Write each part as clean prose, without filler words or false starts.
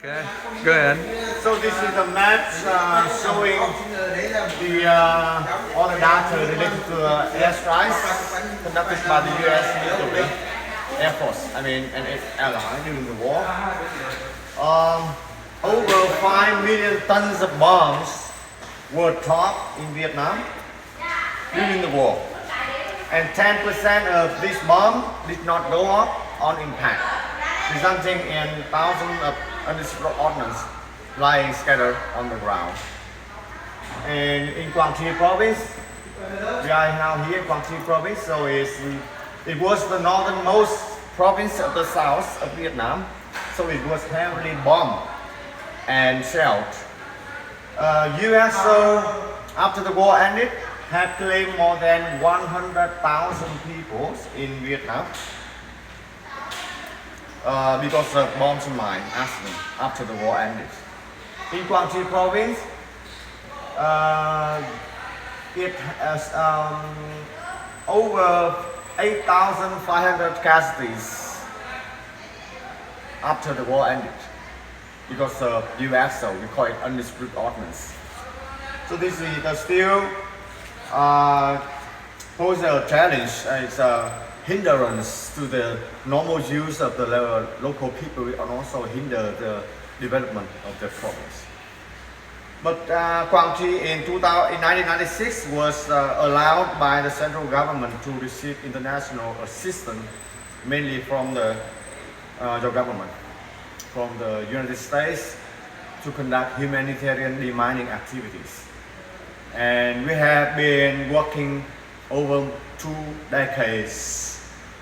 Okay, go ahead. So this is the map showing the all the data related to airstrikes conducted by the U.S. military, Air Force, and its ally during the war. Over 5 million tons of bombs were dropped in Vietnam during the war, and 10% of this bomb did not go off on impact, resulting in thousands of unexploded ordnance lying scattered on the ground. And in Quang Tri province, we are now here in Quang Tri province, so it was the northernmost province of the south of Vietnam, so it was heavily bombed and shelled. US, after the war ended, had claimed more than 100,000 people in Vietnam because of bombs and mine accident after the war ended. In Quang Tri province, it has over 8,500 casualties after the war ended because of US, so we call it undisputed ordnance. So this is still pose a challenge. It's a hindrance to the normal use of the local people and also hinder the development of the province. But Quang Tri in 1996 was allowed by the central government to receive international assistance, mainly from the your government, from the United States, to conduct humanitarian demining activities. And we have been working over 2 decades,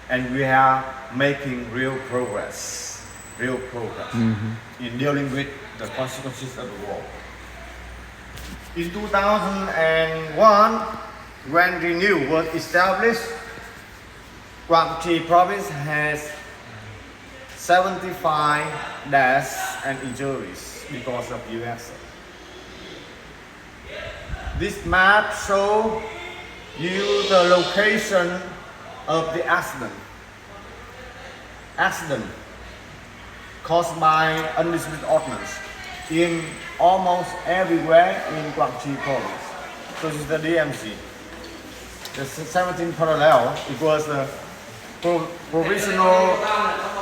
and we are making real progress in dealing with the consequences of the war. In 2001, when ReNew was established, Quang Tri province has 75 deaths and injuries because of US. This map shows you the location of the accident caused by undisputed ordnance in almost everywhere in Quang Tri province. So this is the DMZ. The 17th parallel, it was the provisional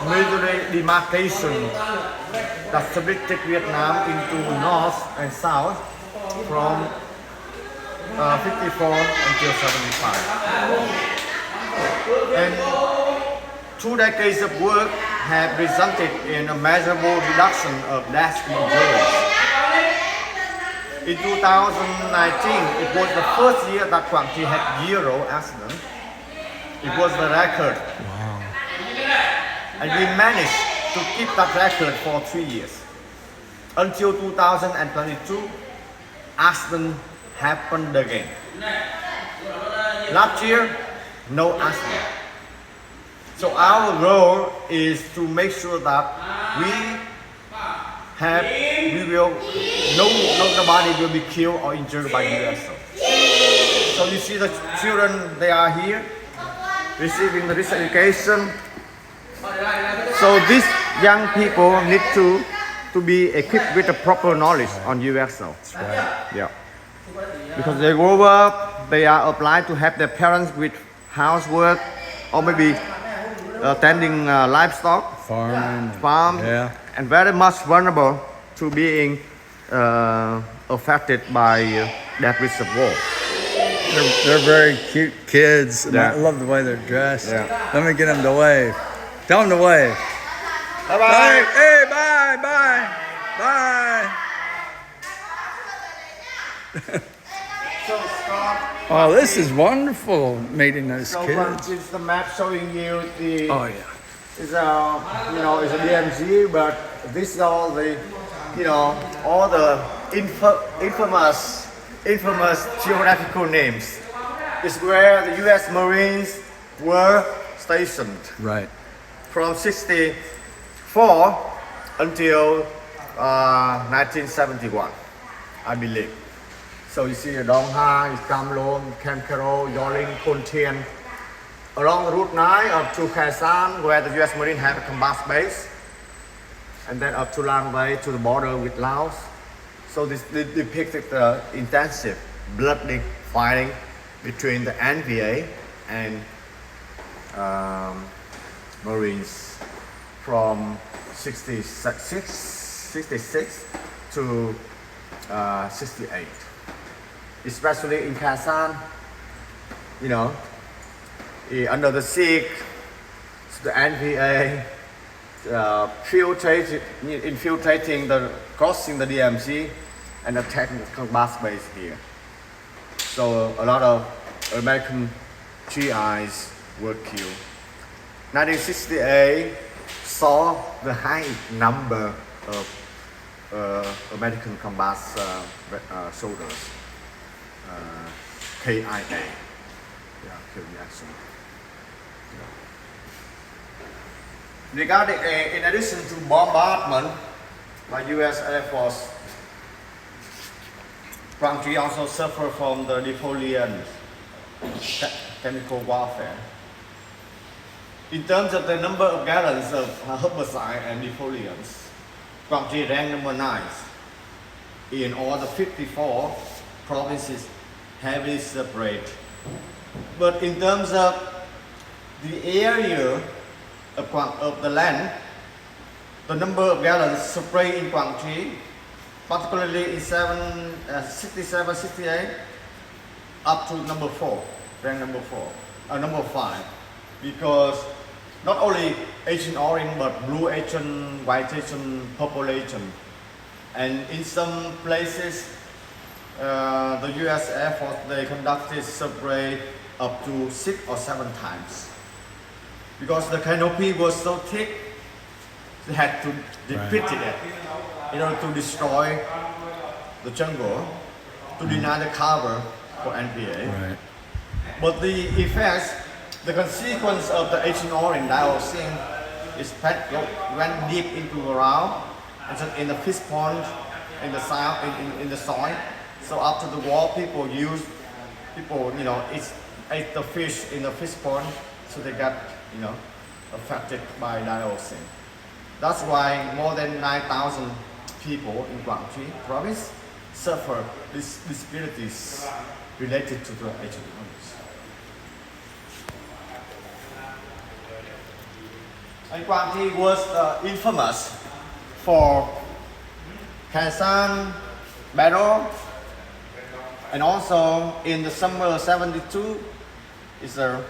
military demarcation that separated Vietnam into north and south from 54 until 75. And 2 decades of work have resulted in a measurable reduction of deaths and injuries. In 2019, it was the first year that Quang Tri had 0 accidents. It was the record. Wow. And we managed to keep that record for 3 years. Until 2022, accident happened again. Last year, no accident. So our goal is to make sure that nobody will be killed or injured by the US. So you see the children, they are here receiving this education. So these young people need to be equipped with the proper knowledge on USO. That's right. Yeah. Because they grow up, they are obliged to help their parents with housework or maybe tending livestock, farm, Yeah. and very much vulnerable to being affected by that risk of war. They're very cute kids, and Yeah. I love the way they're dressed. Yeah. Let me get them to wave. Tell them to wave. Bye Bye. bye. Hey, bye, bye, bye. So Scott, Oh, this is wonderful meeting those so kids. it's the map showing you the Oh yeah. it's a DMZ, but this is all the all the infamous geographical names. It's where the U.S. Marines were stationed Right. from 64 until 1971, I believe. So you see Dong Ha, Cam Loan, Cam Carroll, Yoling, Khon Thien, along Route 9 up to Khe Sanh, where the U.S. Marine have a combat base. and then up to Langway to the border with Laos. So this depicted the intensive bloody fighting between the NVA and Marines from 66 to 68. Especially in Kazan, you know, under the siege, the NVA infiltrating crossing the DMZ and attacking the Donbass base here. So a lot of American GIs were killed. 1968 saw the high number of American combat soldiers, KIA, killed in action. Regarding, in addition to bombardment by U.S. Air Force, Quang Tri also suffered from the Napoleon chemical warfare. In terms of the number of gallons of herbicide and defoliants, Quang Tri ranked number 9 in all the 54 provinces heavily sprayed. But in terms of the area of the land, the number of gallons sprayed in Quang Tri, particularly in 67, 68, up to number 4, ranked number 5, because not only Agent Orange but blue agent, white agent, purple agent, and in some places the U.S. Air Force, they conducted spray up to 6 or 7 times. Because the canopy was so thick, they had to deplete it in order to destroy the jungle, to deny the cover for NPA. Right. But the effects, the consequence of the Agent Orange dioxin is went deep into the ground, and so in the fish pond, in the soil, in the soil. So after the war, people ate the fish in the fish pond, so they got affected by dioxin. That's why more than 9,000 people in Quang Tri province suffer disabilities related to the Agent Orange. And Quang Tri was infamous for Kazan battle, and also in the summer of 72 is a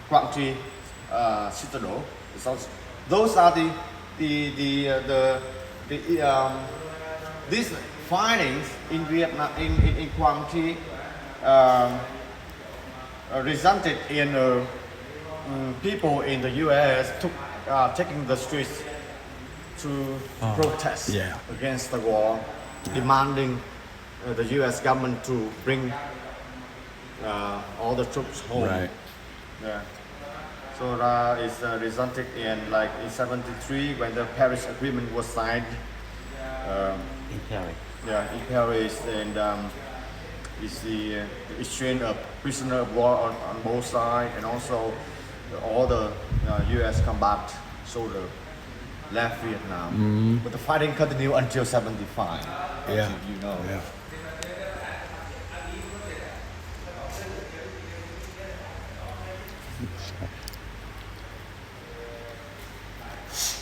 Quang Tri citadel. Those are these findings in Vietnam, in Quang Tri, resulted in people in the U.S. taking the streets to protest against the war, demanding the U.S. government to bring all the troops home. Right. Yeah. So that is resulted in, like in 73 when the Paris Agreement was signed. In Paris. Yeah, in Paris, and is the exchange of prisoner of war on both sides, and also all the U.S. combat soldiers left Vietnam. But the fighting continued until 75. Yeah. You know. Yeah.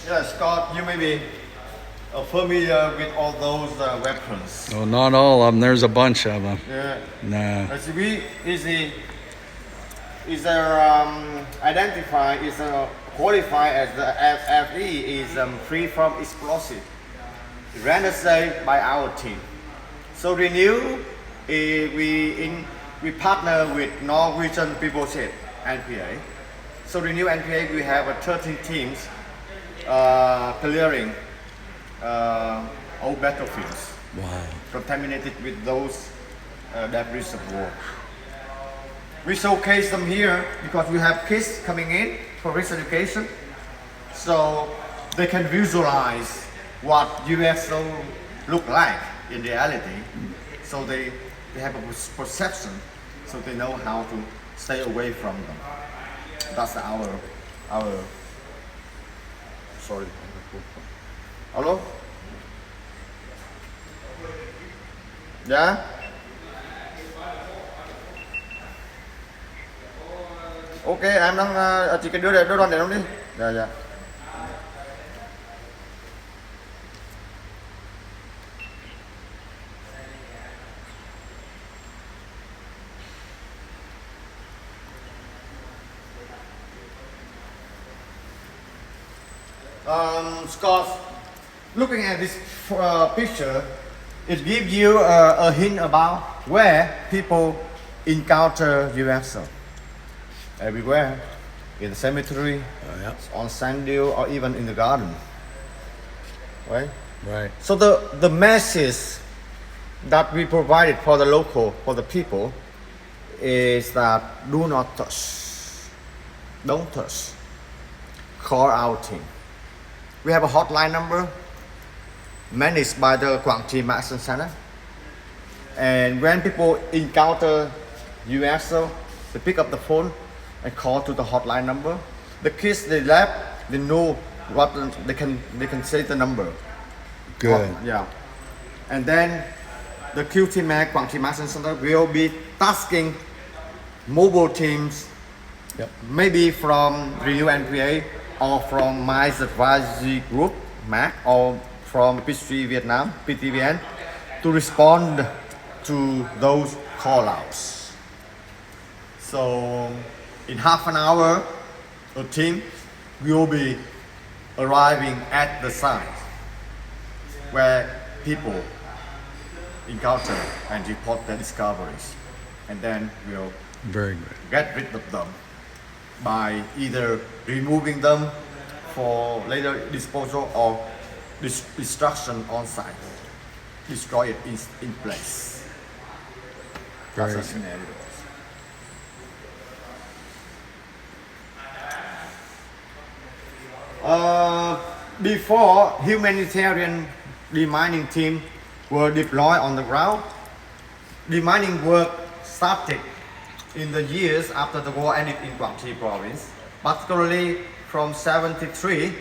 Yeah, Scott, you may be familiar with all those weapons. Well, not all of them. There's a bunch of them. Yeah. Nah. As we identify, qualify as the FE is free from explosive. Rendered safe by our team. So Renew, we partner with Norwegian People's NPA. So Renew NPA, we have 13 teams clearing all battlefields. Wow. Contaminated with those debris of war. We showcase them here because we have kids coming in for risk education, so they can visualize what USO look like in reality. So they have a perception, so they know how to stay away from them. That's our sorry. Hello? Dạ. Ok, em đang chị cái đưa đòn để nó đi. Dạ dạ. Scott, looking at this picture, it gives you a hint about where people encounter UFO. Everywhere, in the cemetery, Yep. on sand dune, or even in the garden. Right? Right. So the message that we provided for the local, for the people, is that do not touch. Don't touch. Call our team. We have a hotline number managed by the Quảng Trị Action Center. And when people encounter UFO, they pick up the phone and call to the hotline number. The kids they left, they know what they can say the number. Good. Yeah. And then the QT MAC Quảng Trị Action Center will be tasking mobile teams, Yep. maybe from the UNPA or from Mines Advisory Group, MAC, or from P3 Vietnam, PTVN, to respond to those call-outs. So in half an hour, a team will be arriving at the site where people encounter and report their discoveries, and then we'll Very good. get rid of them by either removing them for later disposal or destruction on site. Destroy it in place. Very That's a good. scenario. Before humanitarian demining team were deployed on the ground, demining work started in the years after the war ended in Quảng Trị province, particularly from 73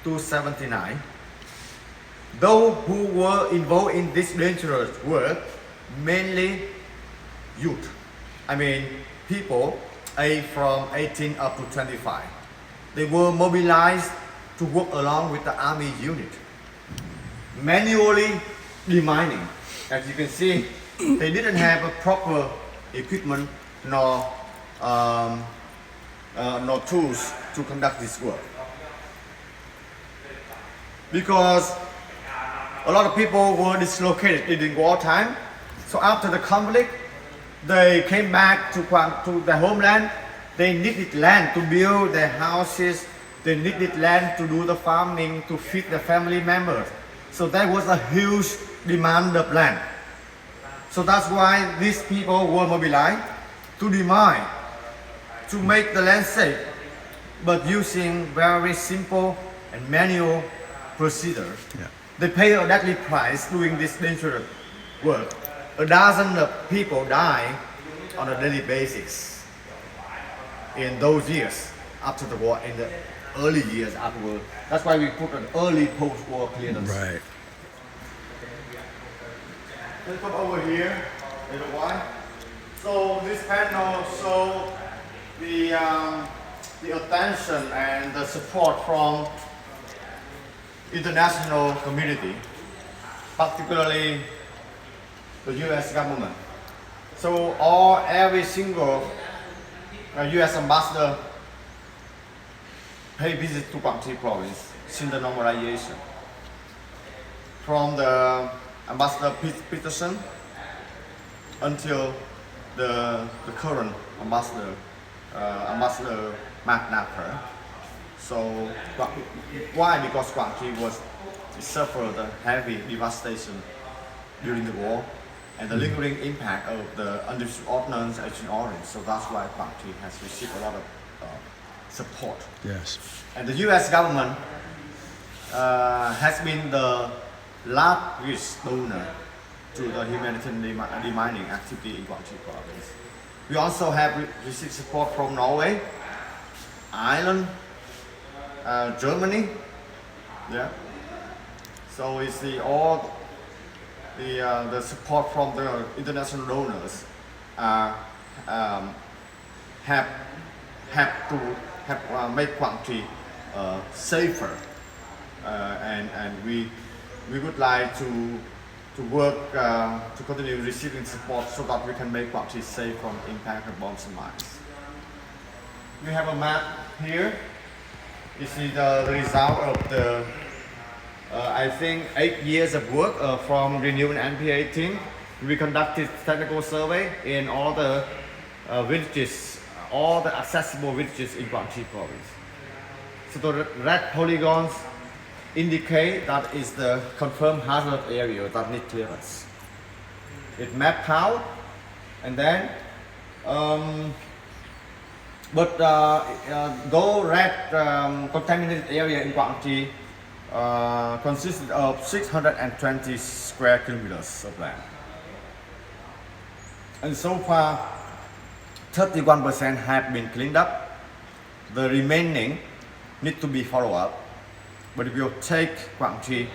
to 79. Those who were involved in this dangerous work, mainly youth. I mean, people aged from 18 up to 25. They were mobilized to work along with the army unit, manually demining. As you can see, they didn't have a proper equipment nor tools to conduct this work. Because a lot of people were dislocated during wartime, so after the conflict, they came back to their homeland. They needed land to build their houses. They needed land to do the farming, to feed their family members. So there was a huge demand of land. So that's why these people were mobilized to demine, to make the land safe, but using very simple and manual procedure. Yeah. They pay a deadly price doing this dangerous work. A dozen of people die on a daily basis in those years after the war, in the early years afterward. That's why we put an early post-war clearance. Right. Let's come over here a little while. So this panel shows the attention and the support from international community, particularly the U.S. government. So every single U.S. ambassador pay visit to Quảng Trị province since the normalization. From the Ambassador Peterson until the current ambassador, Ambassador Mark Napper. So why? Because Quảng Trị suffered a heavy devastation during the war and the lingering impact of the undistributed ordnance, Agent Orange. So that's why Quảng Trị has received a lot of support. Yes. And the U.S. government has been the largest donor to the humanitarian demining activity in Quảng Trị province. We also have received support from Norway, Ireland, Germany. Yeah. So we see all the support from the international donors um, have make Quảng Trị safer, and we would like to work to continue receiving support so that we can make Quảng Trị safe from impact of bombs and mines. We have a map here. You see the result of the I think 8 years of work from Renewable NPA team. We conducted technical survey in all the villages, all the accessible villages in Quảng Trị province. So the red polygons indicate that is the confirmed hazard area that need clearance. It mapped out, and then though red contaminated area in Quảng Trị consisted of 620 square kilometers of land. And so far, 31% have been cleaned up. The remaining need to be followed up, but it will take Quảng Trị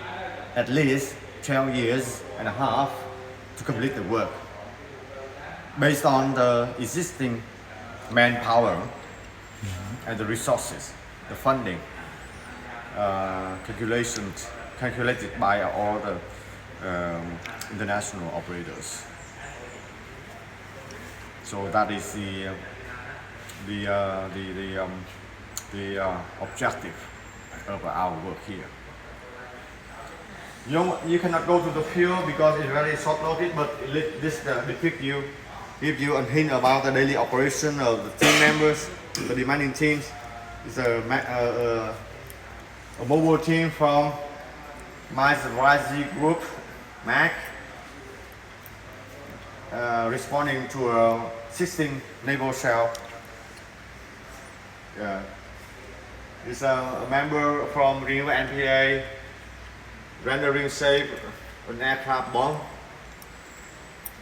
at least 12 years and a half to complete the work. Based on the existing manpower and the resources, the funding, calculated by all the international operators. So that is the objective of our work here. You cannot go to the field because it's very short notice, but this depict you, give you a hint about the daily operation of the team members, the demanding teams. It's a mobile team from Mines Advisory Group, MAC, responding to a 16 naval shell. Yeah. It's a member from Renewable NPA, rendering safe an aircraft bomb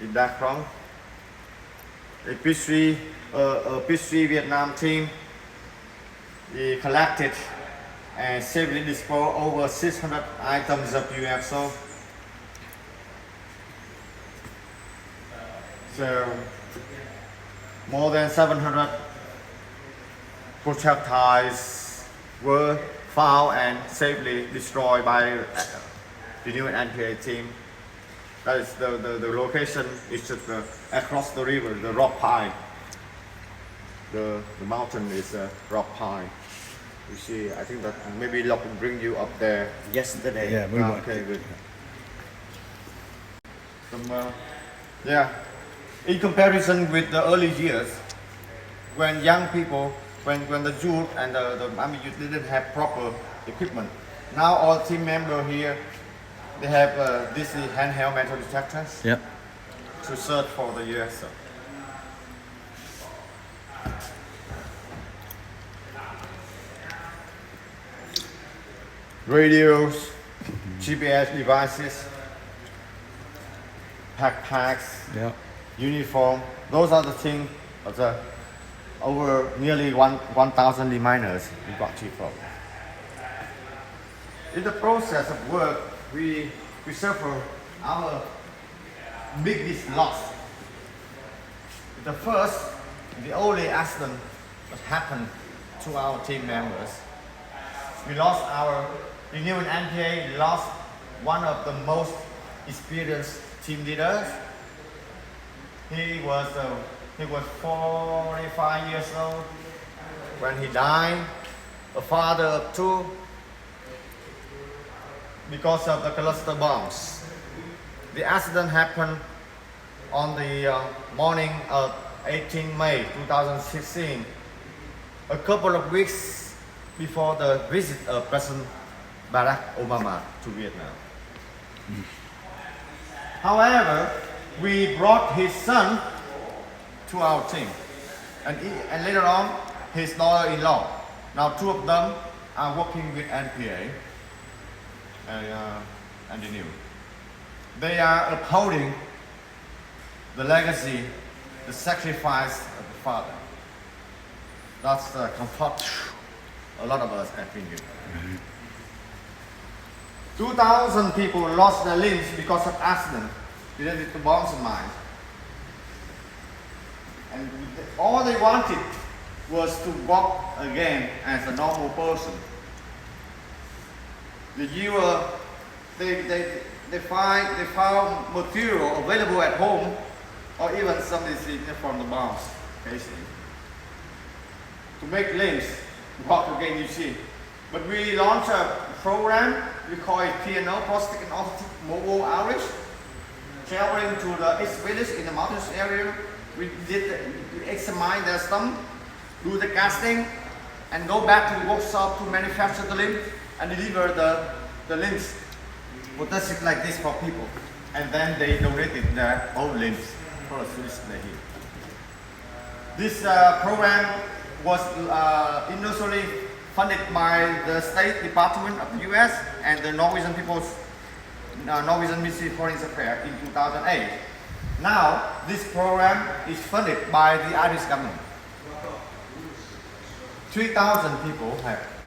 in Dakron. A P3 Vietnam team, we collected and safely disposed over 600 items of UFO. So more than 700 projectiles were found and safely destroyed by the new NPA team. That is the location is just across the river, the rock pile. The mountain is rock pile. You see, I think that maybe Lộc will bring you up there yesterday. Yeah, we went. Okay, good. Yeah, in comparison with the early years, when young people, when the youth and the army youth didn't have proper equipment, now all team members here, they have these handheld metal detectors. Yep. To search for the UFO. Radios, GPS devices, backpacks, Yep. uniform. Those are the things of the over nearly 1,000 miners in Quảng Trị province. In the process of work, we suffer our biggest loss. The first, the only accident that happened to our team members. We lost our renewable NPA, lost one of the most experienced team leaders. He was 45 years old when he died, a father of two, because of the cluster bombs. The accident happened on the morning of 18 May 2016, a couple of weeks before the visit of President Barack Obama to Vietnam. However, we brought his son to our team, and later on his daughter-in-law. Now two of them are working with NPA and the new. They are upholding the legacy, the sacrifice of the father. That's the comfort a lot of us have been given. 2,000 people lost their limbs because of accident related to bombs and mines. And all they wanted was to walk again as a normal person. They found material available at home, or even some is from the bombs, basically, to make limbs walk again, you see. But we launched a program, we call it PNO, Prosthetic and Orthotic Mobile Outreach, traveling to the East Village in the mountains area. We examine their stump, do the casting, and go back to the workshop to manufacture the limb and deliver the limbs, prosthetic like this for people. And then they donated their own limbs for a Swiss here. This program was initially funded by the State Department of the US and the Norwegian Ministry of Foreign Affairs in 2008. Now, this program is funded by the Irish government. 3,000 people have